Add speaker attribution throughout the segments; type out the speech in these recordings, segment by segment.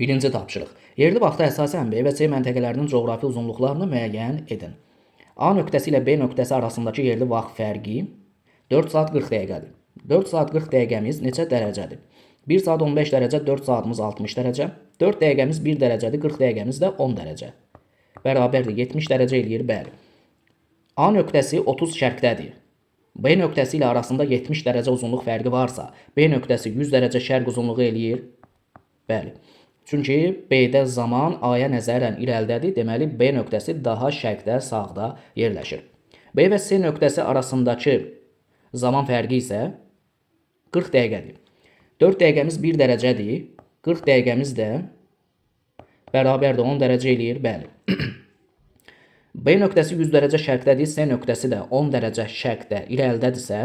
Speaker 1: Birinci tapşırıq. Yerli vaxta əsasən B və C məntəqələrinin coğrafi uzunluqlarını müəyyən edin. A nöqtəsi ilə B nöqtəsi arasındakı yerli vaxt fərqi 4 saat 40 dəqiqədir. 4 saat 40 dəqiqəmiz neçə dərəcədir? 1 saat 15 dərəcə, 4 saatımız 60 dərəcə. 4 dəqiqəmiz 1 dərəcədir, 40 dəqiqəmiz də 10 dərəcə. Bərabərdir, 70 dərəcə eləyir, bəli. A nöqtəsi 30 şərqdədir. B nöqtəsi ilə arasında 70 dərəcə uzunluq fərqi varsa, B nöqtəsi 100 dərəcə şərq uzunluğu eləyir, bəli. Çünki B-də zaman A-ya nəzərən irəlidədir, deməli B nöqtəsi daha şərqdə, sağda yerləşir. B və C nöqtəsi arasındakı zaman fərqi isə 40 dəqiqədir. 4 dəqiqəmiz 1 dərəcədir, 40 dəqiqəmiz də bərabərdir 10 dərəcə eləyir, bəli. B nöqtəsi 100 dərəcə şərqdədir, C nöqtəsi də 10 dərəcə şərqdə irəlidədirsə,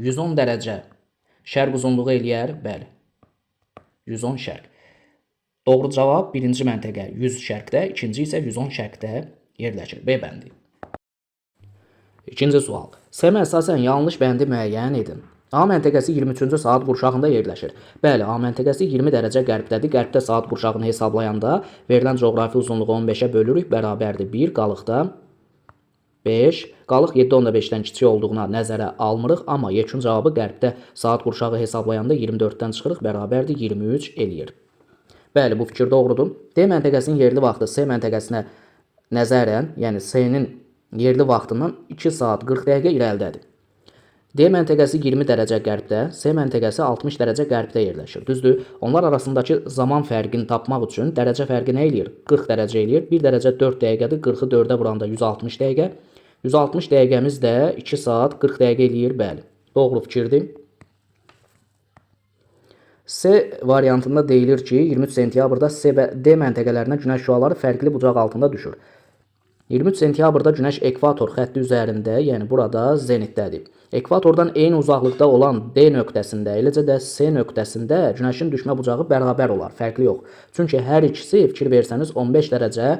Speaker 1: 110 dərəcə şərq uzunluğu eləyər, bəli. 110 şərq. Doğru cavab birinci məntəqə 100 şərqdə, ikinci isə 110 şərqdə yerləşir. B bəndi. İkinci sual. S-ə əsasən yanlış bəndi müəyyən edin. A məntəqəsi 23-cü saat qurşağında yerləşir. Bəli, A məntəqəsi 20 dərəcə qərbdədir. Qərbdə saat qurşağını hesablayanda verilən coğrafi uzunluğu 15-ə bölürük, bərabərdir 1, qalıqda 5, qalıq 7.5-dən kiçik olduğuna nəzərə almırıq, amma yekun cavabı qərbdə saat qurşağı hesablayanda 24-dən çıxırıq, bərabərdir 23 eləyir. Bəli, bu fikir doğrudur. D məntəqəsinin yerli vaxtı C məntəqəsinə nəzərən, yəni C-nin yerli vaxtından 2 saat 40 dəqiqə irəlidədir. D məntəqəsi 20 dərəcə qərbdə, C məntəqəsi 60 dərəcə qərbdə yerləşir. Düzdür? Onlar arasındakı zaman fərqini tapmaq üçün dərəcə fərqi nə eləyir? 40 dərəcə eləyir. 1 dərəcə 4 dəqiqədir. 40-ı 4-ə vuranda 160 dəqiqə. 160 dəqiqəmiz də 2 saat 40 dəqiqə eləyir. Bəli. Doğru fikirdir. C variantında deyilir ki, 23 sentyabrda C və D məntəqələrinə günəş şüaları fərqli bucaq altında düşür. 23 sentyabrda günəş ekvator xətti üzərində, yəni burada zenitdədir. Ekvatordan eyni uzaqlıqda olan D nöqtəsində, eləcə də C nöqtəsində günəşin düşmə bucağı bərabər olar, fərqli yox. Çünki hər ikisi fikir versəniz 15 dərəcə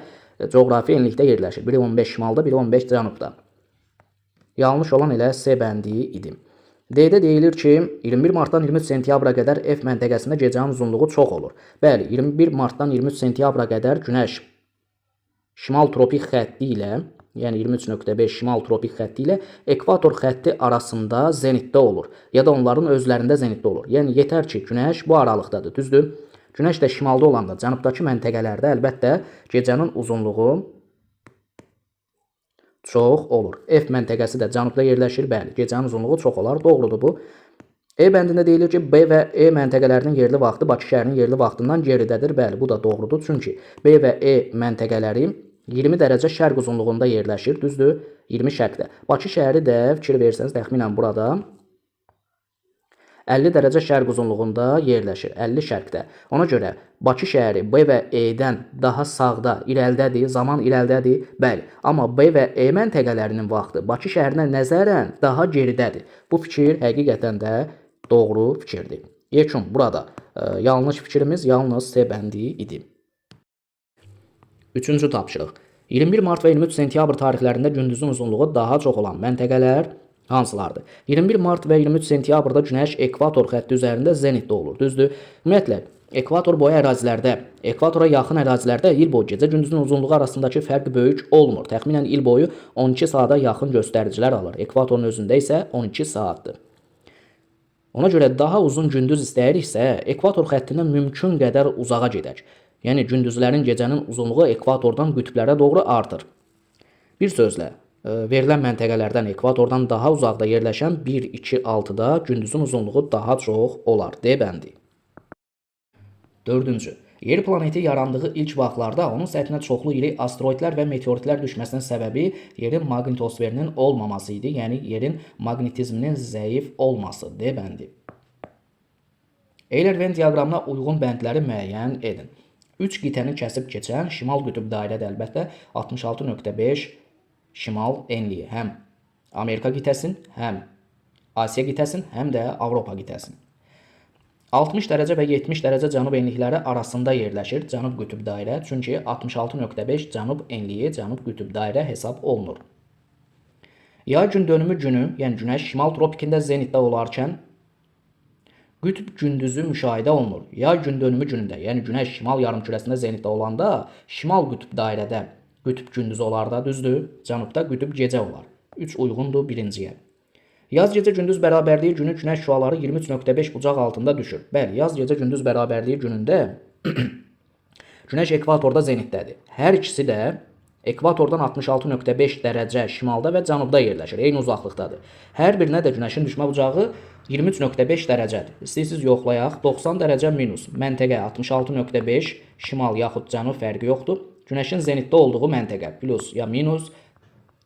Speaker 1: coğrafi enlikdə yerləşir. Biri 15 şimalda, biri 15 cənubda. Yanlış olan elə C bəndi idi. D-də deyilir ki, 21 martdan 23 sentyabra qədər F məntəqəsində gecənin uzunluğu çox olur. Bəli, 21 martdan 23 sentyabra qədər günəş şimal tropik xətti ilə, yəni 23.5 şimal tropik xətti ilə ekvator xətti arasında zenitdə olur. Ya da onların özlərində zenitdə olur. Yəni yetər ki, günəş bu aralıqdadır, düzdür? Günəş də şimalda olanda cənubdakı məntəqələrdə əlbəttə gecənin uzunluğu çox olur. F məntəqəsi də cənubda yerləşir, bəli, gecənin uzunluğu çox olar, doğrudur bu. E bəndində deyilir ki, B və E məntəqələrinin yerli vaxtı Bakı şəhərinin yerli vaxtından geridədir. Bəli, bu da doğrudur. Çünki B və E məntəqələri 20 dərəcə şərq uzunluğunda yerləşir, düzdür? 20 şərqdə. Bakı şəhəri də fikir versəniz təxminən burada 50 dərəcə şərq uzunluğunda yerləşir, 50 şərqdə. Ona görə Bakı şəhəri B və E-dən daha sağda, irəlidədir, zaman irəlidədir, bəli. Amma B və E məntəqələrinin vaxtı Bakı şəhərinə nəzərən daha geridədir. Bu fikir həqiqətən də doğru fikirdir. Yekun burada yanlış fikrimiz yalnız C bəndi idi. Üçüncü tapşırıq. 21 mart və 23 sentyabr tarixlərində gündüzün uzunluğu daha çox olan məntəqələr hansılardır? 21 mart və 23 sentyabrda günəş ekvator xətti üzərində zenitdə olur, düzdür? Ümumiyyətlə, ekvator boyu ərazilərdə, ekvatora yaxın ərazilərdə il boyu gecə gündüzün uzunluğu arasındakı fərq böyük olmur. Təxminən il boyu 12 saata yaxın göstəricilər alır. Ekvatorun özündə isə 12 saatdır. Ona görə daha uzun gündüz istəyiriksə, ekvator xəttindən mümkün qədər uzağa gedək. Yəni gündüzlərin gecənin uzunluğu ekvatordan qütblərə doğru artır. Bir sözlə, verilən məntəqələrdən ekvatordan daha uzaqda yerləşən 1, 2, 6-da gündüzün uzunluğu daha çox olar. D bəndi. Dördüncü. Yer planeti yarandığı ilk vaxtlarda onun səthinə çoxlu iri asteroidlər və meteoritlər düşməsinin səbəbi yerin maqnitosferinin olmaması idi. Yəni yerin maqnetizminin zəif olması. D bəndi. Euler-Venn diaqramına uyğun bəndləri müəyyən edin. 3 qitəni kəsib keçən şimal qütb dairədə əlbəttə 66.5 şimal enliyi həm Amerika qitəsin, həm Asiya qitəsin, həm də Avropa qitəsin. 60 dərəcə və 70 dərəcə cənub enlikləri arasında yerləşir cənub qütb dairə, çünki 66.5 cənub enliyi cənub qütb dairə hesab olunur. Yay gün dönümü günü, yəni günəş şimal tropikində zenitdə olarkən qütb gündüzü müşahidə olunur. Yay gündönümü günündə, yəni Günəş şimal yarımkürəsində zenitdə olanda, şimal qütb dairədə qütb gündüz olar da, düzdür? Cənubda qütb gecə olar. 3 uyğundur birinciyə. Yaz gecə gündüz bərabərliyi günü Günəş şüaları 23.5 bucaq altında düşür. Bəli, yaz gecə gündüz bərabərliyi günündə Günəş ekvatorda zenitdədir. Hər ikisi də ekvatordan 66.5 dərəcə şimalda və cənubda yerləşir. Eyni uzaqlıqdadır. Hər birinə də Günəşin düşmə bucağı 23.5 dərəcədir. İstəyirsiniz yoxlayaq. 90 dərəcə minus məntəqə 66.5 şimal yaxud cənub fərqi yoxdur. Günəşin zenitdə olduğu məntəqə plus ya minus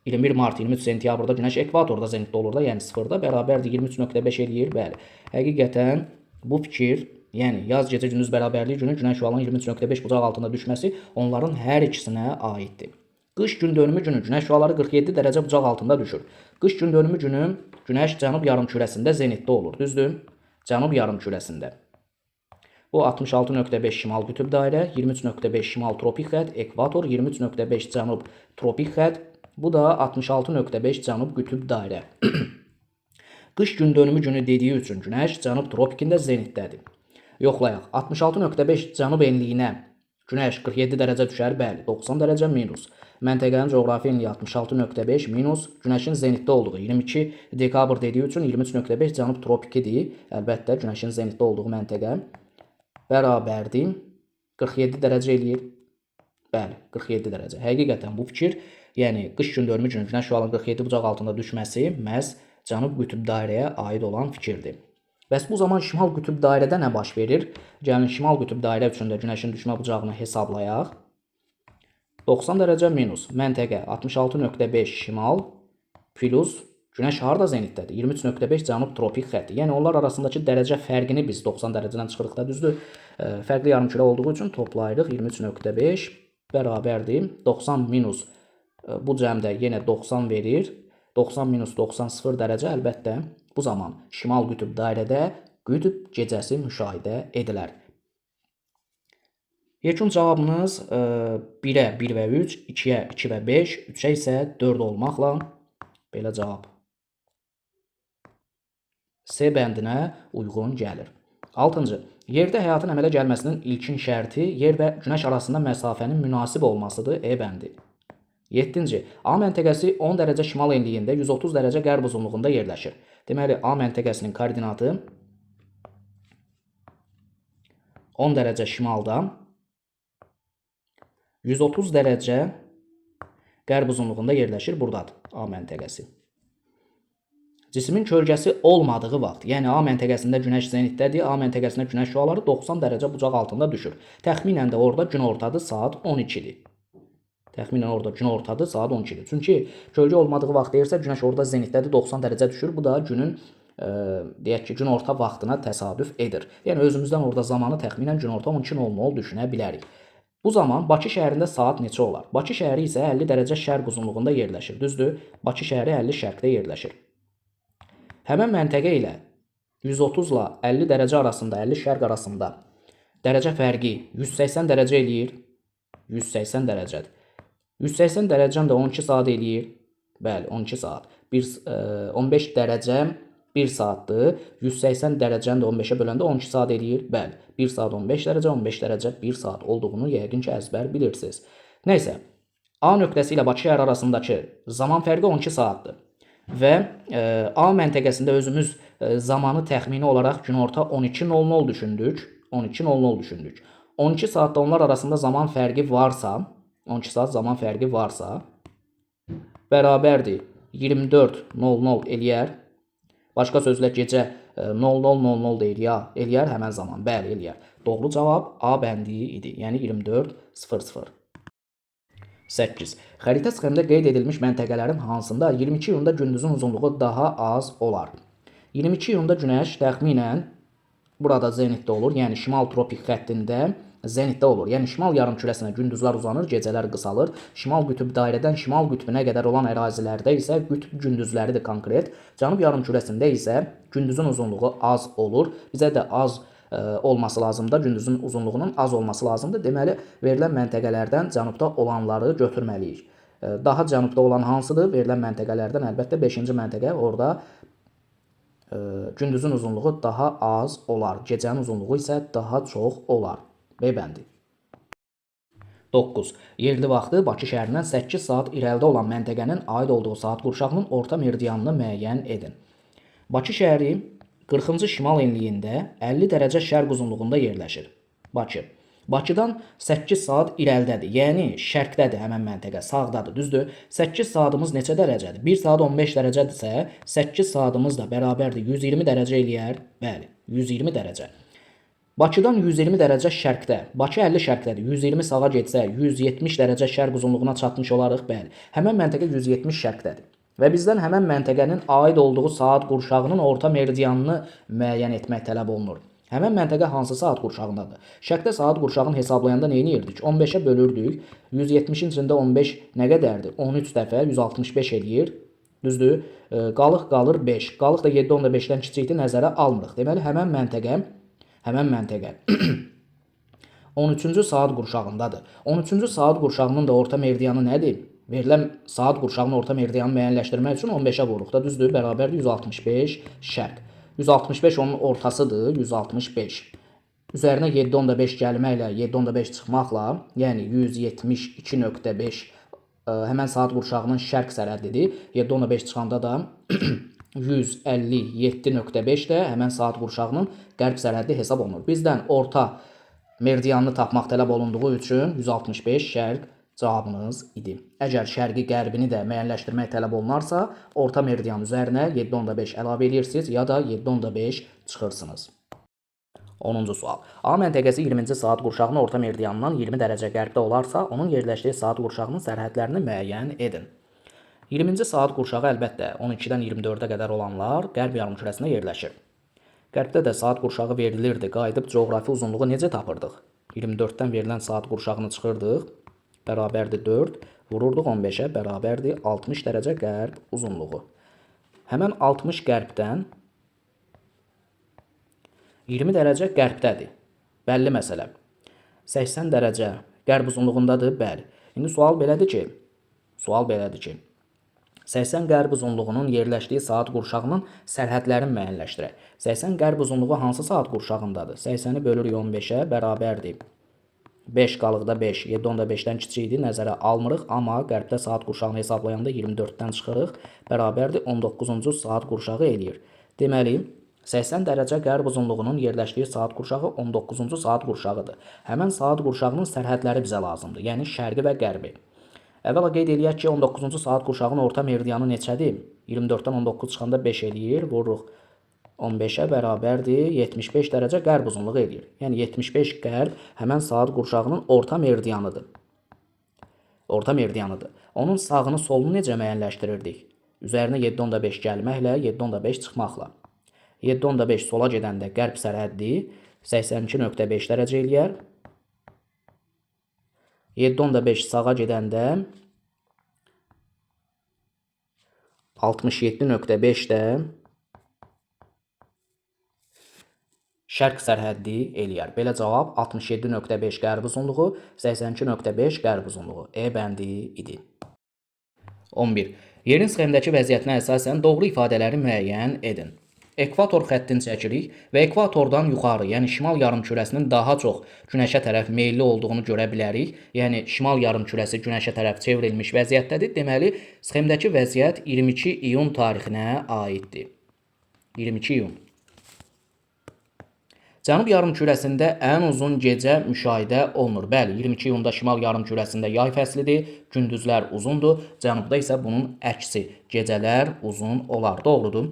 Speaker 1: 21 mart 23 sentyabrda Günəş ekvatorda zenitdə olur da, yəni sıfırda bərabərdir 23.5 eləyir. Bəli. Həqiqətən bu fikir, yəni yaz gecə gündüz bərabərliyi günü Günəş şüalının 23.5 bucaq altında düşməsi onların hər ikisinə aiddir. Qış gündönümü günü Günəş şüaları 47 dərəcə bucaq altında düşür. Qış gündönümü günü Günəş cənub yarımkürəsində zenitdə olur, düzdür? Cənub yarımkürəsində. Bu 66.5 şimal qütb dairə, 23.5 şimal tropik xətt, ekvator, 23.5 cənub tropik xətt. Bu da 66.5 cənub qütb dairə. Qış gündönümü günü dediyi üçün Günəş cənub tropikində zenitdədir. Yoxlayaq. 66.5 cənub enliyinə Günəş 47 dərəcə düşər, bəli, 90 dərəcə minus. Məntəqənin coğrafi enliyi 66.5 minus Günəşin zenitdə olduğu 22 dekabr dediyi üçün 23.5 cənub tropikidir. Əlbəttə Günəşin zenitdə olduğu məntəqə bərabərdir 47 dərəcə eləyir. Bəli, 47 dərəcə. Həqiqətən bu fikir, yəni qış gündönümü günü Günəş şüalının 47 bucaq altında düşməsi məhz cənub qütb dairəyə aid olan fikirdir. Bəs bu zaman şimal qütb dairədə nə baş verir? Gəlin şimal qütb dairə üçün də Günəşin düşmə bucağını hesablayaq. 90 dərəcə minus məntəqə 66.5 şimal plus Günəş harda zenitdədir? 23.5 cənub tropik xətti. Yəni onlar arasındakı dərəcə fərqini biz 90 dərəcədən çıxırıq da, düzdür? Fərqli yarımkürə olduğu üçün toplayırıq. 23.5 bərabərdir 90 minus bu cəmdə yenə 90 verir. 90 minus 90 0 dərəcə, əlbəttə bu zaman şimal qütb dairədə qütb gecəsi müşahidə edilər. Yekun cavabınız 1-ə 1 və 3, 2-yə 2 və 5, 3-ə isə 4 olmaqla belə cavab C bəndinə uyğun gəlir. 6-cı. Yerdə həyatın əmələ gəlməsinin ilkin şərti yer və Günəş arasında məsafənin münasib olmasıdır. E bəndi. 7-ci. A məntəqəsi 10 dərəcə şimal enliyində 130 dərəcə qərb uzunluğunda yerləşir. Deməli, A məntəqəsinin koordinatı 10 dərəcə şimalda 130 dərəcə qərb uzunluğunda yerləşir. Buradadır A məntəqəsi. Cismin kölgəsi olmadığı vaxt, yəni A məntəqəsində Günəş zenitdədir, A məntəqəsində Günəş şüaları 90 dərəcə bucaq altında düşür. Təxminən də orada günortadır, saat 12-dir. Təxminən orada günortadır, saat 12-dir. Çünki kölgə olmadığı vaxt deyirsə, Günəş orada zenitdədir, 90 dərəcə düşür. Bu da günün, deyək ki, günorta vaxtına təsadüf edir. Yəni, özümüzdən orada zamanı təxminən günorta 12:00 düşünə bilərik. Bu zaman Bakı şəhərində saat neçə olar? Bakı şəhəri isə 50 dərəcə şərq uzunluğunda yerləşir, düzdür? Bakı şəhəri 50 şərqdə yerləşir. Həmən məntəqə ilə 130 ilə 50 dərəcə arasında, 50 şərq arasında dərəcə fərqi 180 dərəcə eləyir. 180 dərəcədir. 180 dərəcən də 12 saat eləyir. Bəli, 12 saat. 15 dərəcə 1 saatdır. 180 dərəcəni də 15-ə böləndə 12 saat eləyir. Bəli, 1 saat 15 dərəcə, 15 dərəcə 1 saat olduğunu yəqin ki, əzbər bilirsiniz. Nəysə, A nöqtəsi ilə Bakı şəhəri arasındakı zaman fərqi 12 saatdır. Və A məntəqəsində özümüz zamanı təxmini olaraq günorta 12:00 düşündük. 12:00 düşündük. 12 saatda onlar arasında zaman fərqi varsa, 12 saat zaman fərqi varsa, bərabərdir 24:00 eləyər. Başqa sözlə gecə 00:00 deyir ya, eləyər həmən zaman. Bəli, eləyər. Doğru cavab A bəndi idi. Yəni 24:00. 8. Xəritə sxemdə qeyd edilmiş məntəqələrin hansında 22 iyunda gündüzün uzunluğu daha az olar? 22 iyunda Günəş təxminən burada zenitdə olur, yəni şimal tropik xəttində zenitdə olur. Yəni şimal yarımkürəsinə gündüzlər uzanır, gecələr qısalır. Şimal qütb dairədən şimal qütbünə qədər olan ərazilərdə isə qütb gündüzləridir konkret. Cənub yarımkürəsində isə gündüzün uzunluğu az olur. Bizə də az olması lazımdır, gündüzün uzunluğunun az olması lazımdır. Deməli, verilən məntəqələrdən cənubda olanları götürməliyik. Daha cənubda olan hansıdır? Verilən məntəqələrdən əlbəttə 5-ci məntəqə orada gündüzün uzunluğu daha az olar. Gecənin uzunluğu isə daha çox olar. B bəndi. 9. Yerli vaxtı Bakı şəhərindən 8 saat irəlidə olan məntəqənin aid olduğu saat qurşağının orta meridianını müəyyən edin. Bakı şəhəri 40-cı şimal enliyində 50 dərəcə şərq uzunluğunda yerləşir. Bakıdan 8 saat irəlidədir, yəni şərqdədir həmən məntəqə, sağdadır, düzdür? 8 saatımız neçə dərəcədir? 1 saat 15 dərəcədirsə, 8 saatımız da bərabərdir 120 dərəcə eləyər. Bəli, 120 dərəcə. Bakıdan 120 dərəcə şərqdə, Bakı 50 şərqdədir. 120 sağa getsə 170 dərəcə şərq uzunluğuna çatmış olarıq. Bəli, həmən məntəqə 170 şərqdədir. Və bizdən həmən məntəqənin aid olduğu saat qurşağının orta meridianını müəyyən etmək tələb olunur. Həmən məntəqə hansı saat qurşağındadır? Şərqdə saat qurşağını hesablayanda nə edirdik? 15-ə bölürdük. 170-in içində 15 nə qədərdir? 13 dəfə 165 eləyir. Düzdür? Qalır 5. Qalıq da 7 5-dən kiçikdir, nəzərə almırıq. Deməli həmən məntəqə 13-cü saat qurşağındadır. 13-cü saat qurşağının da orta meridianı nədir? Verilən saat qurşağının orta meridianı müəyyənləşdirmək üçün 15-ə vururuq da, düzdür? Bərabərdir 165 şərq. 165 onun ortasıdır, 165. Üzərinə 7.5 gəlməklə, 7.5 çıxmaqla, yəni 172.5 həmən saat qurşağının şərq sərhəddidir. 7.5 çıxanda da 157.5 də həmən saat qurşağının qərb sərhəddi hesab olunur. Bizdən orta meridianını tapmaq tələb olunduğu üçün 165 şərq cavabınız idi. Əgər şərqi qərbini də müəyyənləşdirmək tələb olunarsa, orta meridian üzərinə 7.5 əlavə edirsiniz ya da 7.5 çıxırsınız. 10-cu sual. A məntəqəsi 20-ci saat qurşağının orta meridianından 20 dərəcə qərbdə olarsa, onun yerləşdiyi saat qurşağının sərhədlərini müəyyən edin. 20-ci saat qurşağı əlbəttə 12-dən 24-ə qədər olanlar qərb yarımkürəsində yerləşir. Qərbdə də saat qurşağı verilirdi. Qayıdıb coğrafi uzunluğu necə tapırdıq? 24-dən verilən saat qurşağını çıxırdıq. Bərabərdir 4. Vururduq 15-ə, bərabərdir 60 dərəcə qərb uzunluğu. Həmən 60 qərbdən 20 dərəcə qərbdədir. Bəlli məsələ. 80 dərəcə qərb uzunluğundadır, bəli. İndi sual belədir ki, 80 qərb uzunluğunun yerləşdiyi saat qurşağının sərhədlərini müəyyənləşdirək. 80 qərb uzunluğu hansı saat qurşağındadır? 80-i bölürük 15-ə, bərabərdir 5 qalıqda 5, 7.5-dən kiçikdir, nəzərə almırıq, amma qərbdə saat qurşağını hesablayanda 24-dən çıxırıq, bərabərdir 19-cu saat qurşağı eləyir. Deməli, 80 dərəcə qərb uzunluğunun yerləşdiyi saat qurşağı 19-cu saat qurşağıdır. Həmən saat qurşağının sərhədləri bizə lazımdır, yəni şərqi və qərbi. Əvvəla qeyd eləyək ki, 19-cu saat qurşağının orta meridianı neçədir? 24-dən 19 çıxanda 5 eləyir, vururuq 15-ə bərabərdir 75 dərəcə qərb uzunluğu eləyir. Yəni 75 qərb həmən saat qurşağının orta meridianıdır. Onun sağını solunu necə müəyyənləşdirirdik? Üzərinə 7.5 gəlməklə, 7.5 çıxmaqla. 7.5 sola gedəndə qərb sərhəddi 82.5 dərəcə eləyər. 7.5 sağa gedəndə 67.5 də şərq sərhəddi eləyər. Belə cavab 67.5 qərb uzunluğu, 82.5 qərb uzunluğu. E bəndi idi. 11. Yerin sxemdəki vəziyyətinə əsasən doğru ifadələri müəyyən edin. Ekvator xəttini çəkirik və ekvatordan yuxarı, yəni şimal yarımkürəsinin daha çox günəşə tərəf meyilli olduğunu görə bilərik. Yəni şimal yarımkürəsi günəşə tərəf çevrilmiş vəziyyətdədir. Deməli, sxemdəki vəziyyət 22 iyun tarixinə aiddir. 22 iyun. Cənub yarımkürəsində ən uzun gecə müşahidə olunur. Bəli, 22 iyunda şimal yarımkürəsində yay fəslidir, gündüzlər uzundur. Cənubda isə bunun əksi, gecələr uzun olar. Doğrudur.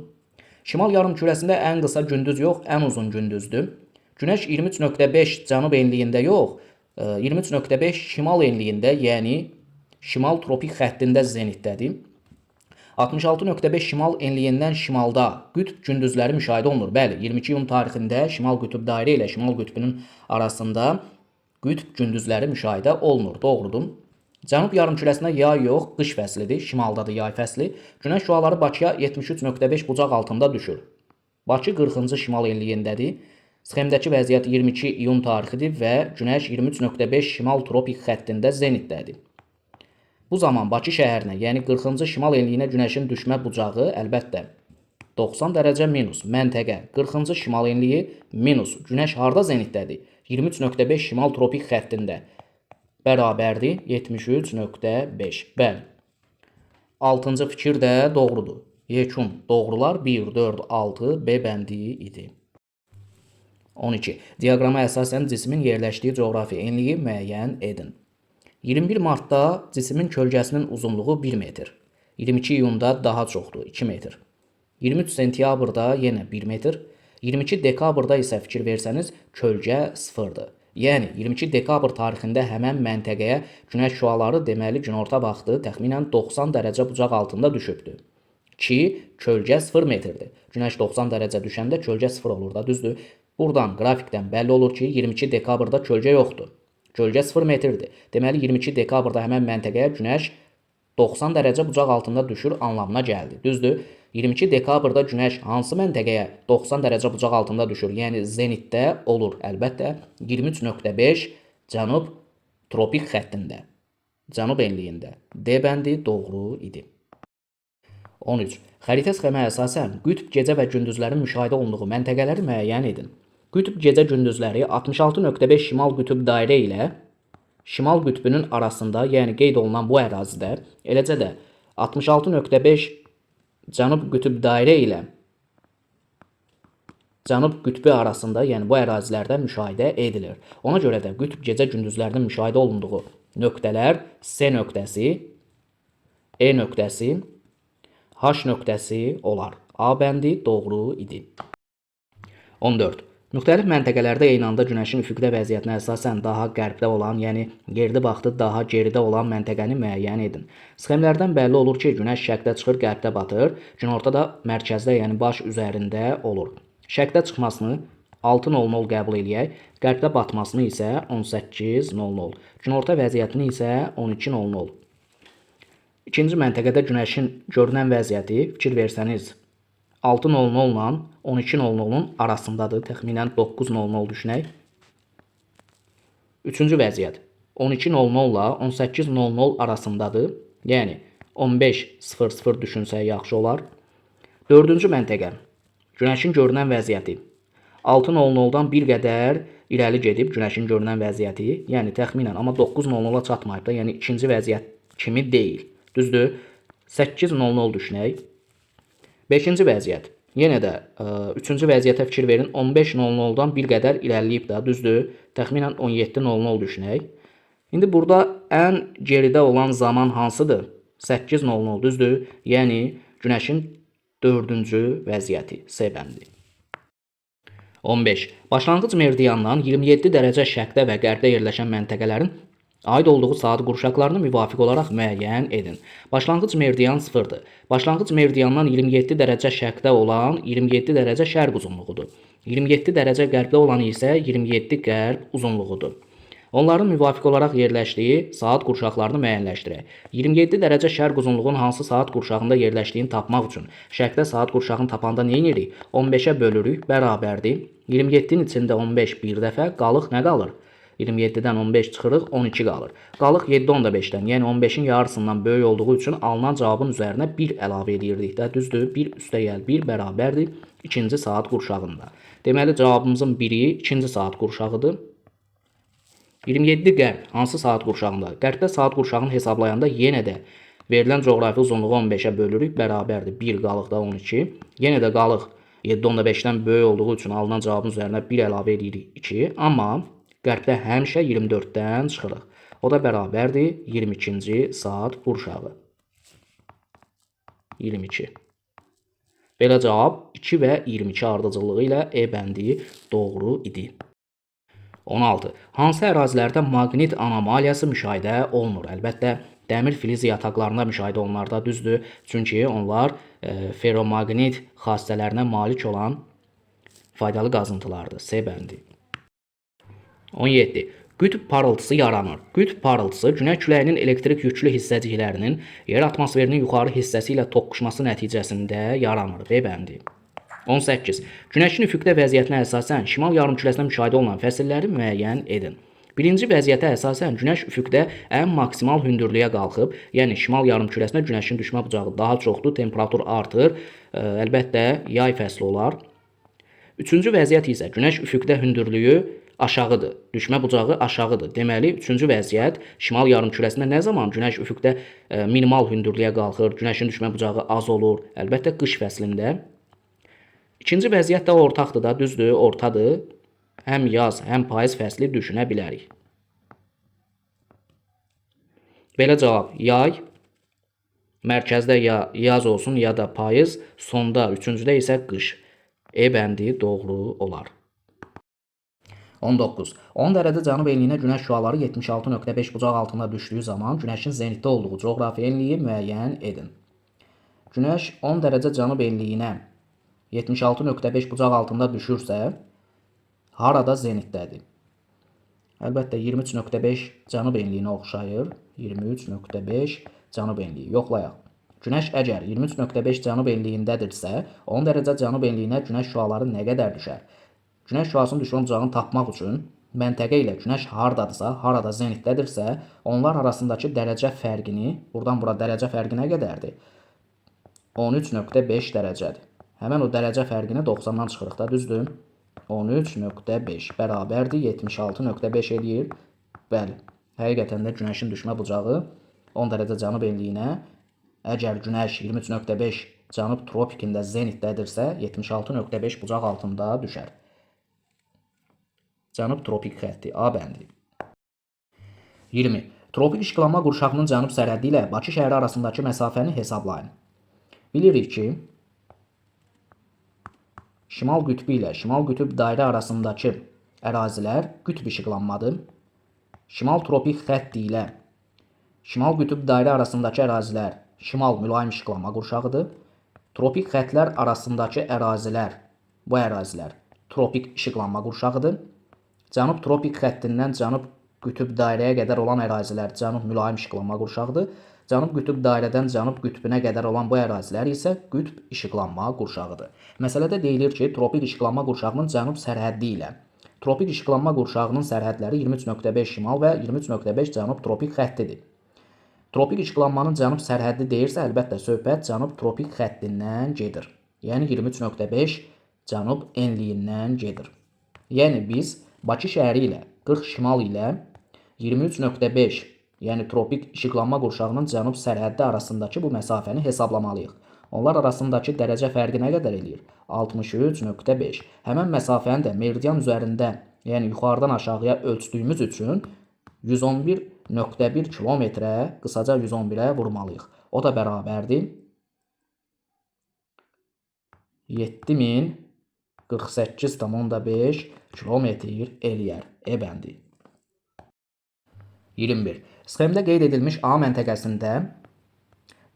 Speaker 1: Şimal yarımkürəsində ən qısa gündüz yox, ən uzun gündüzdür. Günəş 23.5 cənub enliyində yox, 23.5 şimal enliyində, yəni şimal tropik xəttində zenitdədir. 66.5 şimal enliyindən şimalda qütb gündüzləri müşahidə olunur. Bəli, 22 iyun tarixində şimal qütb dairə ilə şimal qütbünün arasında qütb gündüzləri müşahidə olunur. Doğrudur. Cənub yarımkürəsində yay yox, qış fəslidir. Şimaldadır yay fəsli. Günəş şüaları Bakıya 73.5 bucaq altında düşür. Bakı 40-cı şimal enliyindədir. Sxemdəki vəziyyət 22 iyun tarixidir və Günəş 23.5 şimal tropik xəttində zenitdədir. Bu zaman Bakı şəhərinə, yəni 40-cı şimal enliyinə Günəşin düşmə bucağı əlbəttə 90 dərəcə minus məntəqə 40-cı şimal enliyi minus Günəş harda zenitdədir? 23.5 şimal tropik xəttində bərabərdir 73.5. Bəli. 6-cı fikir də doğrudur. Yekun doğrular 1, 4, 6 B bəndi idi. 12. Diaqrama əsasən cismin yerləşdiyi coğrafi enliyi müəyyən edin. 21 martda cismin kölgəsinin uzunluğu 1 metr. 22 iyunda daha çoxdur 2 metr. 23 sentyabrda yenə 1 metr. 22 dekabrda isə fikir versəniz kölgə 0-dır. Yəni 22 dekabr tarixində həmən məntəqəyə günəş şüaları deməli günorta vaxtı təxminən 90 dərəcə bucaq altında düşübdür. Ki kölgə 0 metrdir. Günəş 90 dərəcə düşəndə kölgə 0 olur da, düzdür? Buradan qrafikdən bəlli olur ki 22 dekabrda kölgə yoxdur. Kölgə 0 metrdir. Deməli 22 dekabrda həmən məntəqəyə günəş 90 dərəcə bucaq altında düşür anlamına gəldi. Düzdür? 22 dekabrda günəş hansı məntəqəyə 90 dərəcə bucaq altında düşür? Yəni zenitdə olur əlbəttə 23.5 cənub tropik xəttində, cənub enliyində. D bəndi doğru idi. 13. Xəritə sxemə əsasən qütb gecə və gündüzlərin müşahidə olunduğu məntəqələri müəyyən edin. Qütb gecə gündüzləri 66.5 şimal qütb dairə ilə şimal qütbünün arasında, yəni qeyd olunan bu ərazidə, eləcə də 66.5 cənub qütb dairə ilə cənub qütbü arasında, yəni bu ərazilərdə müşahidə edilir. Ona görə də qütb gecə gündüzlərinin müşahidə olunduğu nöqtələr C nöqtəsi, E nöqtəsi, H nöqtəsi olar. A bəndi doğru idi. 14. Müxtəlif məntəqələrdə eyni anda günəşin üfüqdə vəziyyətinə əsasən daha qərbdə olan, yəni yerli vaxtı daha geridə olan məntəqəni müəyyən edin. Sxemlərdən bəlli olur ki, günəş şərqdə çıxır, qərbdə batır, günorta da mərkəzdə, yəni baş üzərində olur. Şərqdə çıxmasını 6:00 qəbul eləyək, qərbdə batmasını isə 18:00, günorta vəziyyətini isə 12:00. İkinci məntəqədə günəşin görünən vəziyyəti, fikir versəniz, 6:00 ilə 12:00-nun arasındadır. Təxminən 9:00 düşünək. Üçüncü vəziyyət 12:00 ilə 18:00 arasındadır. Yəni 15:00 düşünsək yaxşı olar. Dördüncü məntəqə günəşin görünən vəziyyəti 6:00-dan bir qədər irəli gedib günəşin görünən vəziyyəti, yəni təxminən, amma 9:00-a çatmayıb da, yəni ikinci vəziyyət kimi deyil. Düzdür? 8:00 düşünək. Beşinci vəziyyət. Yenə də üçüncü vəziyyətə fikir verin. 15:00-dan bir qədər irəliləyib də, düzdür? Təxminən 17:00 düşünək. İndi burada ən geridə olan zaman hansıdır? 8:00, düzdür? Yəni günəşin dördüncü vəziyyəti C bəndi. 15. Başlanğıc meridiandan 27 dərəcə şərqdə və qərbdə yerləşən məntəqələrin aid olduğu saat qurşaqlarını müvafiq olaraq müəyyən edin. Başlanğıc meridian 0-dır. Başlanğıc meridiandan 27 dərəcə şərqdə olan 27 dərəcə şərq uzunluğudur. 27 dərəcə qərbdə olan isə 27 qərb uzunluğudur. Onların müvafiq olaraq yerləşdiyi saat qurşaqlarını müəyyənləşdirək. 27 dərəcə şərq uzunluğun hansı saat qurşağında yerləşdiyini tapmaq üçün şərqdə saat qurşağını tapanda nə edirik? 15-ə bölürük, bərabərdir. 27-nin içində 15 bir dəfə, qalıq nə qalır? 27-dən 15 çıxırıq, 12 qalır. Qalıq 7/5-dən, yəni 15-in yarısından böyük olduğu üçün alınan cavabın üzərinə 1 əlavə edirdik də, düzdür? 1 üstəgəl 1 bərabərdir ikinci saat qurşağında. Deməli, cavabımızın biri ikinci saat qurşağıdır. 27 qərb hansı saat qurşağında? Qərbdə saat qurşağını hesablayanda yenə də verilən coğrafi uzunluğu 15-ə bölürük, bərabərdir 1, qalıq da 12. Yenə də qalıq 7/5-dən böyük olduğu üçün alınan cavabın üzərinə 1 əlavə edirik 2. Amma qərbdə həmişə 24-dən çıxırıq. O da bərabərdir 22-ci saat qurşağı. 22. Belə cavab 2 və 22 ardıcıllığı ilə E bəndi doğru idi. 16. Hansı ərazilərdə maqnit anomaliyası müşahidə olunur? Əlbəttə, dəmir filiz yataqlarında müşahidə olunur da, düzdür? Çünki onlar ferromaqnit xassələrinə malik olan faydalı qazıntılardır. C bəndi. 17. Qütb parıltısı yaranır. Qütb parıltısı günəş küləyinin elektrik yüklü hissəciklərinin yer atmosferinin yuxarı hissəsi ilə toqquşması nəticəsində yaranır. B bəndi. 18. Günəşin üfüqdə vəziyyətinə əsasən şimal yarımkürəsində müşahidə olunan fəsilləri müəyyən edin. Birinci vəziyyətə əsasən Günəş üfüqdə ən maksimal hündürlüyə qalxıb, yəni şimal yarımkürəsinə Günəşin düşmə bucağı daha çoxdur, temperatur artır. Əlbəttə, yay fəsli olar. Üçüncü vəziyyət isə Günəş üfüqdə hündürlüyü aşağıdır, düşmə bucağı aşağıdır. Deməli, üçüncü vəziyyət şimal yarımkürəsində nə zaman Günəş üfüqdə minimal hündürlüyə qalxır, Günəşin düşmə bucağı az olur? Əlbəttə, qış fəslində. İkinci vəziyyət də ortaqdır da, düzdür, ortadır. Həm yaz, həm payız fəsli düşünə bilərik. Belə cavab yay, mərkəzdə ya yaz olsun, ya da payız, sonda, üçüncüdə isə qış. E bəndi doğru olar. 19. 10 dərəcə cənub enliyinə Günəş şüaları 76.5 bucaq altında düşdüyü zaman Günəşin zenitdə olduğu coğrafi enliyi müəyyən edin. Günəş 10 dərəcə cənub enliyinə 76.5 bucaq altında düşürsə, harada zenitdədir? Əlbəttə 23.5 cənub enliyinə oxşayır. 23.5 cənub enliyi. Yoxlayaq. Günəş əgər 23.5 cənub enliyindədirsə, 10 dərəcə cənub enliyinə Günəş şüaları nə qədər düşər? Günəş şüasının düşmə bucağını tapmaq üçün məntəqə ilə Günəş haradadırsa, harada zenitdədirsə, onlar arasındakı dərəcə fərqini, buradan bura dərəcə fərqi nə qədərdir? 13.5 dərəcədir. Həmən o dərəcə fərqini 90-dan çıxırıq da, düzdür? 13.5 bərabərdir 76.5 eləyir. Bəli, həqiqətən də Günəşin düşmə bucağı 10 dərəcə cənub enliyinə, əgər Günəş 23.5 cənub tropikində zenitdədirsə, 76.5 bucaq altında düşər. Cənub tropik xətti, A bəndi. 20. Tropik işıqlanma qurşağının cənub sərhəddi ilə Bakı şəhəri arasındakı məsafəni hesablayın. Bilirik ki, şimal qütbü ilə şimal qütb dairə arasındakı ərazilər qütb işıqlanmadır. Şimal tropik xətti ilə şimal qütb dairə arasındakı ərazilər şimal mülayim işıqlanma qurşağıdır. Tropik xəttlər arasındakı ərazilər, bu ərazilər tropik işıqlanma qurşağıdır. Cənub tropik xəttindən cənub qütb dairəyə qədər olan ərazilər cənub mülayim işıqlanma qurşağıdır. Cənub qütb dairədən cənub qütbünə qədər olan bu ərazilər isə qütb işıqlanma qurşağıdır. Məsələdə deyilir ki, tropik işıqlanma qurşağının cənub sərhəddi ilə tropik işıqlanma qurşağının sərhədləri 23.5 şimal və 23.5 cənub tropik xəttidir. Tropik işıqlanmanın cənub sərhəddi deyirsə, əlbəttə söhbət cənub tropik xəttindən gedir. Yəni 23.5 cənub enliyindən gedir. Yəni biz Bakı şəhəri ilə 40 şimal ilə 23.5, yəni tropik işıqlanma qurşağının cənub sərhəddi arasındakı bu məsafəni hesablamalıyıq. Onlar arasındakı dərəcə fərqi nə qədər eləyir? 63.5. Həmən məsafəni də meridian üzərində, yəni yuxarıdan aşağıya ölçdüyümüz üçün 111.1 kilometrə, qısaca 111-ə vurmalıyıq. O da bərabərdir 7048,5 kilometr eləyər. E bəndi. 21. Sxemdə qeyd edilmiş A məntəqəsində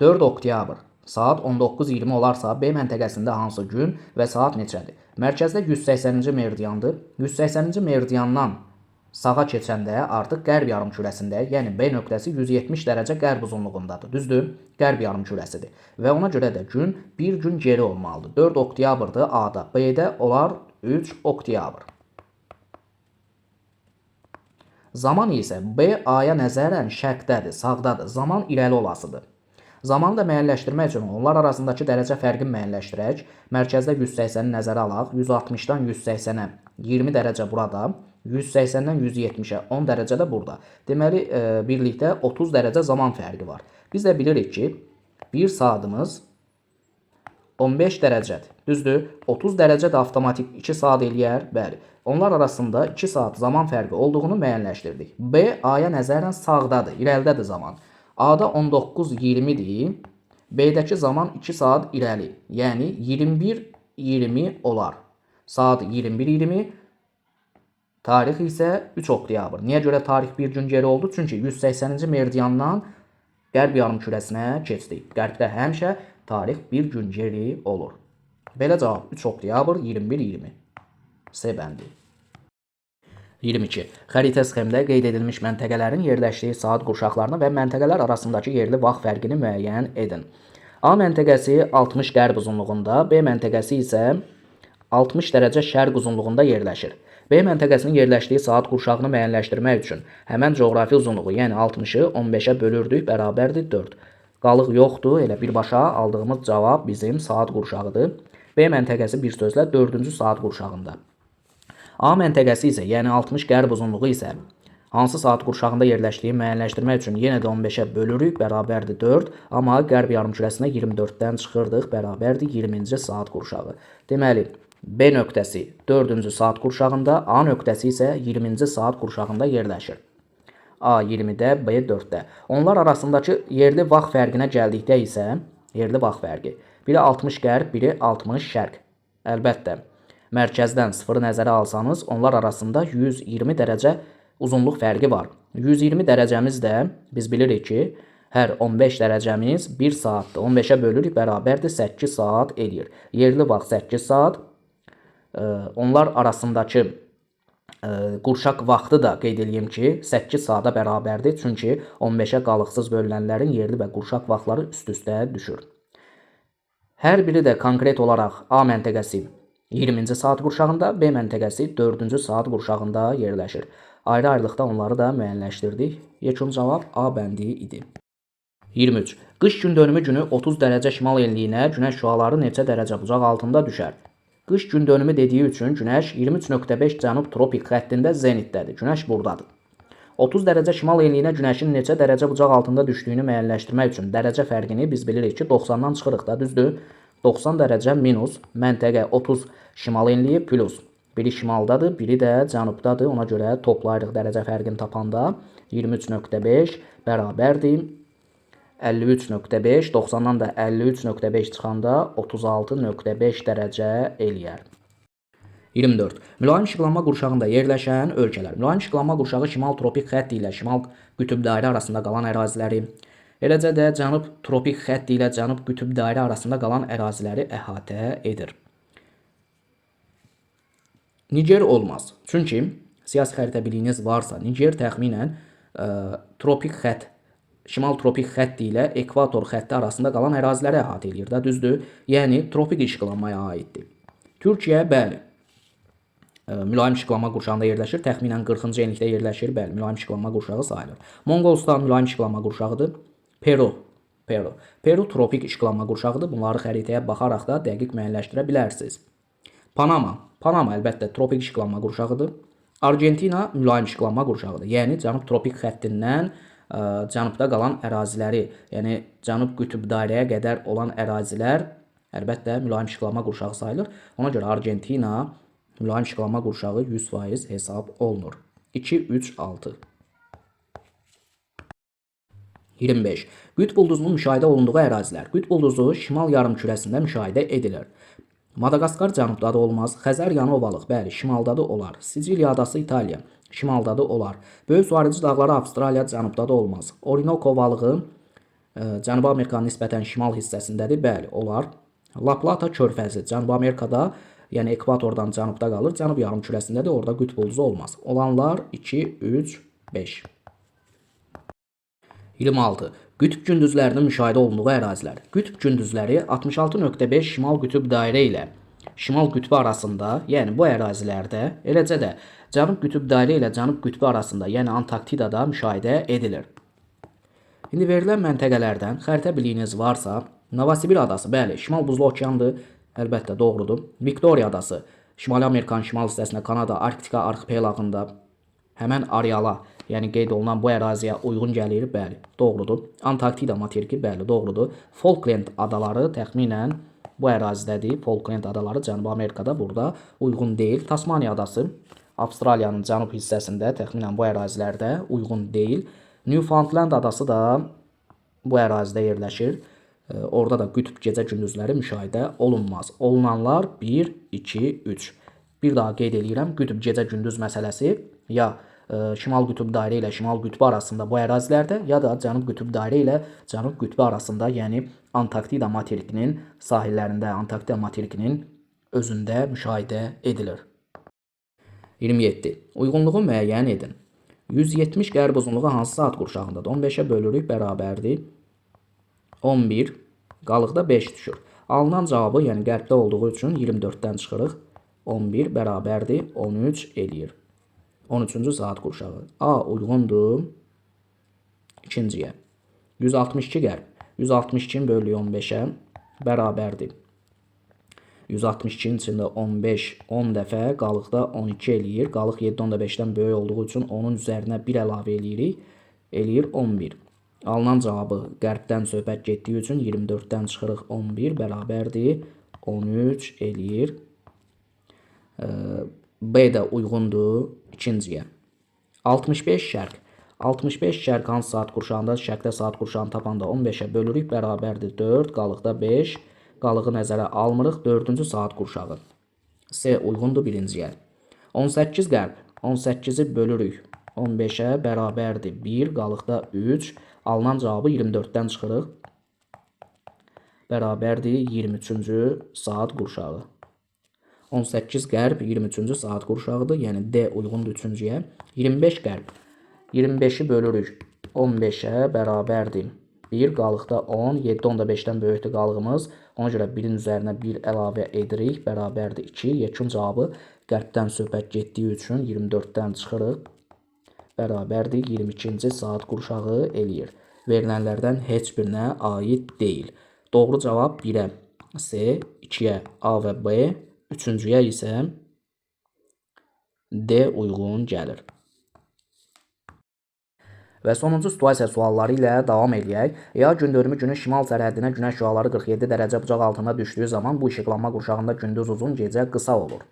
Speaker 1: 4 oktyabr saat 19:20 olarsa, B məntəqəsində hansı gün və saat neçədir? Mərkəzdə 180-ci meridiandır. 180-ci meridiandan sağa keçəndə artıq qərb yarımkürəsində, yəni B nöqtəsi 170 dərəcə qərb uzunluğundadır. Düzdür? Qərb yarımkürəsidir. Və ona görə də gün bir gün geri olmalıdır. 4 oktyabrdır A-da. B-də olar 3 oktyabr. Zaman isə B A-ya nəzərən şərqdədir, sağdadır. Zaman irəli olasıdır. Zamanı da müəyyənləşdirmək üçün onlar arasındakı dərəcə fərqini müəyyənləşdirək. Mərkəzdə 180-i nəzərə alaq. 160-dan 180-ə 20 dərəcə burada. 180-dən 170-ə 10 dərəcə də burada. Deməli, birlikdə 30 dərəcə zaman fərqi var. Biz də bilirik ki, 1 saatımız 15 dərəcədir. Düzdür? 30 dərəcə də avtomatik 2 saat eləyər. Bəli. Onlar arasında 2 saat zaman fərqi olduğunu müəyyənləşdirdik. B A-ya nəzərən sağdadır, irəlidədir zaman. A-da 19:20-dir. B-dəki zaman 2 saat irəli, yəni 21:20 olar. Saat 21:20, tarix isə 3 oktyabr. Niyə görə tarix bir gün geri oldu? Çünki 180-ci meridiandan qərb yarımkürəsinə keçdik. Qərbdə həmişə tarix bir gün geri olur. Belə cavab 3 oktyabr 21:20. C bəndi. 22. Xəritə sxemdə qeyd edilmiş məntəqələrin yerləşdiyi saat qurşaqlarını və məntəqələr arasındakı yerli vaxt fərqini müəyyən edin. A məntəqəsi 60 qərb uzunluğunda, B məntəqəsi isə 60 dərəcə şərq uzunluğunda yerləşir. B məntəqəsinin yerləşdiyi saat qurşağını müəyyənləşdirmək üçün həmən coğrafi uzunluğu, yəni 60-ı 15-ə bölürdük, bərabərdir 4. Qalıq yoxdur, elə birbaşa aldığımız cavab bizim saat qurşağıdır. B məntəqəsi bir sözlə 4-cü saat qurşağında. A məntəqəsi isə, yəni 60 qərb uzunluğu isə hansı saat qurşağında yerləşdiyi müəyyənləşdirmək üçün yenə də 15-ə bölürük, bərabərdir 4. Amma qərb yarımkürəsinə 24-dən çıxırdıq, bərabərdir 20-ci saat qurşağı. Deməli, B nöqtəsi 4-cü saat qurşağında, A nöqtəsi isə 20-ci saat qurşağında yerləşir. A 20-də, B 4-də. Onlar arasındakı yerli vaxt fərqinə gəldikdə isə, yerli vaxt fərqi, biri 60 qərb, biri 60 şərq. Əlbəttə, mərkəzdən 0-ı nəzərə alsanız, onlar arasında 120 dərəcə uzunluq fərqi var. 120 dərəcəmiz də biz bilirik ki, hər 15 dərəcəmiz 1 saatdır. 15-ə bölürük, bərabərdir 8 saat edir. Yerli vaxt 8 saat. Onlar arasındakı qurşaq vaxtı da qeyd edeyim ki, 8 saata bərabərdir. Çünki 15-ə qalıqsız bölünənlərin yerli və qurşaq vaxtları üst-üstə düşür. Hər biri də konkret olaraq A məntəqəsi 20-ci saat qurşağında, B məntəqəsi 4-cü saat qurşağında yerləşir. Ayrı-ayrılıqda onları da müəyyənləşdirdik. Yekun cavab A bəndi idi. 23. Qış gündönümü günü 30 dərəcə şimal enliyinə günəş şüaları neçə dərəcə bucaq altında düşər? Qış gündönümü dediyi üçün günəş 23.5 cənub tropik xəttində zenitdədir. Günəş buradadır. 30 dərəcə şimal enliyinə günəşin neçə dərəcə bucaq altında düşdüyünü müəyyənləşdirmək üçün dərəcə fərqini biz bilirik ki, 90-dan çıxırıq da, düzdür? 90 dərəcə minus məntəqə 30 şimal enliyi plus. Biri şimaldadır, biri də cənubdadır. Ona görə toplayırıq dərəcə fərqini tapanda 23.5 bərabərdir 53.5, 90-dan da 53.5 çıxanda 36.5 dərəcə eləyər. 24. Mülayim işıqlanma qurşağında yerləşən ölkələr. Mülayim işıqlanma qurşağı şimal tropik xətt ilə şimal qütb dairə arasında qalan əraziləri, eləcə də cənub tropik xətt ilə cənub qütb dairə arasında qalan əraziləri əhatə edir. Niger olmaz. Çünki siyasi xəritə biliyiniz varsa, Niger təxminən tropik xətt, şimal tropik xətti ilə ekvator xətti arasında qalan əraziləri əhatə edir də, düzdür? Yəni tropik işıqlanmaya aiddir. Türkiyə, bəli, mülayim işıqlanma qurşağında yerləşir. Təxminən 40-cı enlikdə yerləşir. Bəli, mülayim işıqlanma qurşağı sayılır. Monqolistan mülayim işıqlanma qurşağıdır. Peru tropik işıqlanma qurşağıdır. Bunları xəritəyə baxaraq da dəqiq müəyyənləşdirə bilərsiniz. Panama əlbəttə tropik işıqlanma qurşağıdır. Argentina mülayim işıqlanma qurşağıdır. Yəni cənub tropik xəttindən cənubda qalan əraziləri, yəni cənub qütb dairəyə qədər olan ərazilər əlbəttə mülayim işıqlanma qurşağı sayılır. Ona görə Argentina mülayim işıqlanma qurşağı 100% hesab olunur. 2, 3, 6. 25. Qütb ulduzunun müşahidə olunduğu ərazilər. Qütb ulduzu şimal yarımkürəsində müşahidə edilir. Madagaskar cənubda da olmaz. Xəzər yanı ovalıq, bəli, şimalda da olar. Siciliya adası İtaliya, şimalda da olar. Böyük suvarıcı dağları Avstraliya cənubda da olmaz. Orinoco ovalığı Cənubi Amerikanın nisbətən şimal hissəsindədir, bəli, olar. La Plata körfəzi Cənubi Amerikada, yəni ekvatordan cənubda qalır. Cənub yarımkürəsindədir, orada qütb ulduzu olmaz. Olanlar 2, 3, 5. 26. Qütb gündüzlərinin müşahidə olunduğu ərazilər. Qütb gündüzləri 66.5 şimal qütb dairə ilə şimal qütbü arasında, yəni bu ərazilərdə, eləcə də cənub qütb dairə ilə cənub qütbü arasında, yəni Antarktidada müşahidə edilir. İndi verilən məntəqələrdən xəritə biliyiniz varsa, Novosibir adası, bəli, şimal buzlu okeandır, əlbəttə doğrudur. Viktoria adası, Şimali Amerikanın şimal hissəsində, Kanada, Arktika arxipelagında həmən areala, yəni qeyd olunan bu əraziyə uyğun gəlir, bəli, doğrudur. Antarktida materiki, bəli, doğrudur. Falkland adaları təxminən bu ərazidədir. Falkland adaları Cənubi Amerikada burada uyğun deyil. Tasmaniya adası Avstraliyanın cənub hissəsində təxminən bu ərazilərdə uyğun deyil. Newfoundland adası da bu ərazidə yerləşir. Orada da qütb gecə gündüzləri müşahidə olunmaz. Olunanlar 1, 2, 3. Bir daha qeyd edirəm, qütb gecə gündüz məsələsi ya şimal qütb dairə ilə şimal qütbü arasında bu ərazilərdə, ya da cənub qütb dairə ilə cənub qütbü arasında, yəni Antarktida materikinin sahillərində, Antarktida materikinin özündə müşahidə edilir. 27. Uyğunluğu müəyyən edin. 170 qərb uzunluğu hansı saat qurşağındadır? 15-ə bölürük, bərabərdir 11, qalıqda 5 düşür. Alınan cavabı, yəni qərbdə olduğu üçün 24-dən çıxırıq. 11 bərabərdir 13 eləyir. 13-cü saat qurşağı. A uyğundur ikinciyə. 162 qərb. 162-ni bölürük 15-ə bərabərdir. 162-nin içində 15 10 dəfə, qalıqda 12 eləyir. Qalıq 7 10-5-dən böyük olduğu üçün onun üzərinə 1 əlavə eləyirik. Eləyir 11. Alınan cavabı qərbdən söhbət getdiyi üçün 24-dən çıxırıq 11 bərabərdir 13 eləyir. B də uyğundur ikinciyə. 65 şərq. 65 şərq hansı saat qurşağında? Şərqdə saat qurşağını tapanda 15-ə bölürük bərabərdir 4, qalıqda 5. Qalığı nəzərə almırıq. 4-cü saat qurşağı. C uyğundur birinciyə. 18 qərb. 18-i bölürük 15-ə bərabərdir 1, qalıqda 3. Alınan cavabı 24-dən çıxırıq. Bərabərdir 23-cü saat qurşağı. 18 qərb 23-cü saat qurşağıdır. Yəni D uyğundur üçüncüyə. 25 qərb. 25-i bölürük 15-ə bərabərdir 1, qalıqda 10, 7 10-5-dən böyükdür qalığımız. Ona görə 1-in üzərinə 1 əlavə edirik. Bərabərdir 2. Yekun cavabı qərbdən söhbət getdiyi üçün 24-dən çıxırıq. Bərabərdir 22-ci saat qurşağı eləyir. Verilənlərdən heç birinə aid deyil. Doğru cavab 1-ə C, 2-yə A və B, 3-cüyə isə D uyğun gəlir. Və sonuncu situasiya sualları ilə davam edək. Ya gündönümü günün şimal sərhəddinə günəş şüaları 47 dərəcə bucaq altında düşdüyü zaman bu işıqlanma qurşağında gündüz uzun, gecə qısa olur.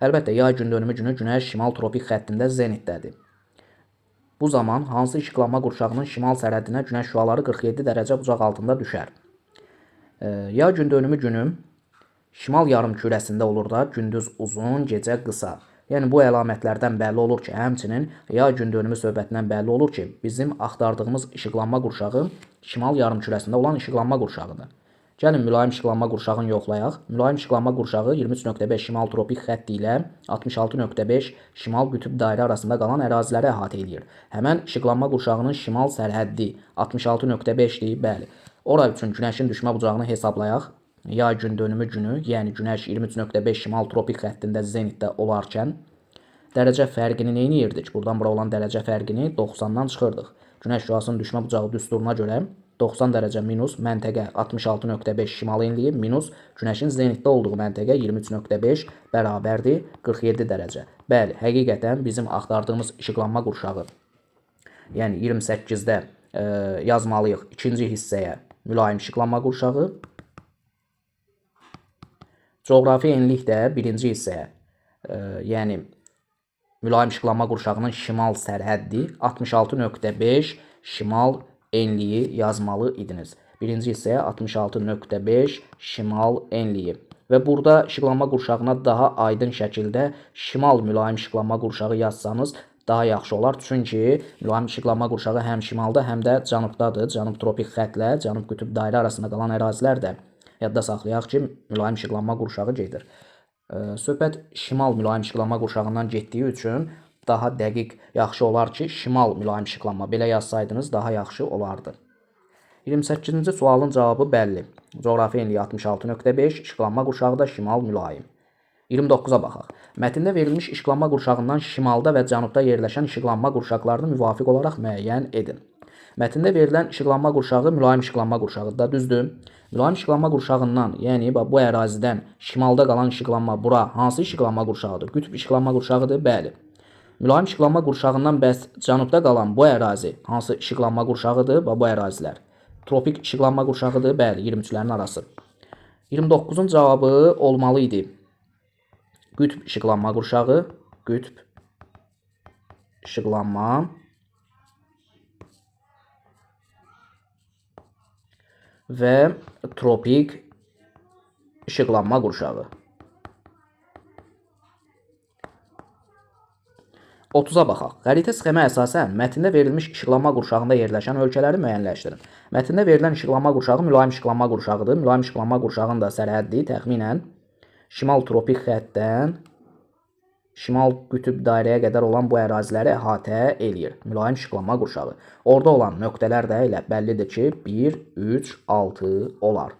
Speaker 1: Əlbəttə, ya gündönümü günü günəş şimal tropik xəttində zenitdədir. Bu zaman hansı işıqlanma qurşağının şimal sərhəddinə günəş şüaları 47 dərəcə bucaq altında düşər? Ya gündönümü günü şimal yarımkürəsində olur da gündüz uzun, gecə qısa. Yəni bu əlamətlərdən bəlli olur ki, həmçinin ya gündönümü söhbətindən bəlli olur ki, bizim axtardığımız işıqlanma qurşağı şimal yarımkürəsində olan işıqlanma qurşağıdır. Gəlin mülayim işıqlanma qurşağını yoxlayaq. Mülayim işıqlanma qurşağı 23.5 şimal tropik xətti ilə 66.5 şimal qütb dairə arasında qalan əraziləri əhatə edir. Həmən işıqlanma qurşağının şimal sərhəddi 66.5-dir, bəli. Ora üçün günəşin düşmə bucağını hesablayaq. Ya gündönümü günü, yəni günəş 23.5 şimal tropik xəttində zenitdə olarkən dərəcə fərqini nə edirdik? Buradan bura olan dərəcə fərqini 90-dan çıxırdıq. Günəş şüasının düşmə bucağı düsturuna görə 90 dərəcə minus məntəqə 66.5 şimal enliyi minus günəşin zenitdə olduğu məntəqə 23.5 bərabərdir 47 dərəcə. Bəli, həqiqətən bizim axtardığımız işıqlanma qurşağı, yəni 28-də yazmalıyıq ikinci hissəyə mülayim işıqlanma qurşağı. Coğrafi enlik də birinci hissəyə, yəni mülayim işıqlanma qurşağının şimal sərhəddi 66.5 şimal enliyi yazmalı idiniz. Birinci hissəyə 66.5 şimal enliyi. Və burada işıqlanma qurşağına daha aydın şəkildə şimal mülayim işıqlanma qurşağı yazsanız daha yaxşı olar. Çünki mülayim işıqlanma qurşağı həm şimalda, həm də cənubdadır. Cənub tropik xəttlə cənub qütb dairə arasında qalan ərazilər də yadda saxlayaq ki, mülayim işıqlanma qurşağı gedir. Söhbət şimal mülayim işıqlanma qurşağından getdiyi üçün daha dəqiq, yaxşı olar ki, şimal mülayim işıqlanma belə yazsaydınız daha yaxşı olardı. 28-ci sualın cavabı bəlli. Coğrafi enliyi 66.5, işıqlanma qurşağı da şimal mülayim. 29-a baxaq. Mətndə verilmiş işıqlanma qurşağından şimalda və cənubda yerləşən işıqlanma qurşaqlarını müvafiq olaraq müəyyən edin. Mətndə verilən işıqlanma qurşağı mülayim işıqlanma qurşağıdır da, düzdür? Mülayim işıqlanma qurşağından, yəni bu ərazidən şimalda qalan işıqlanma bura hansı işıqlanma qurşağıdır? Qütb işıqlanma qurşağıdır, bəli. Mülayim işıqlanma qurşağından bəs cənubda qalan bu ərazi hansı işıqlanma qurşağıdır? Bu ərazilər. Tropik işıqlanma qurşağıdır, bəli, 23-lərin arası. 29-un cavabı olmalı idi. Qütb işıqlanma qurşağı, qütb işıqlanma və tropik işıqlanma qurşağı. 30-a baxaq. Xəritə sxemə əsasən mətndə verilmiş işıqlanma qurşağında yerləşən ölkələri müəyyənləşdirin. Mətndə verilən işıqlanma qurşağı mülayim işıqlanma qurşağıdır. Mülayim işıqlanma qurşağının da sərhəddi təxminən şimal tropik xəttdən şimal qütb dairəyə qədər olan bu əraziləri əhatə eləyir. Mülayim işıqlanma qurşağı. Orada olan nöqtələr də elə bəllidir ki, 1, 3, 6 olar.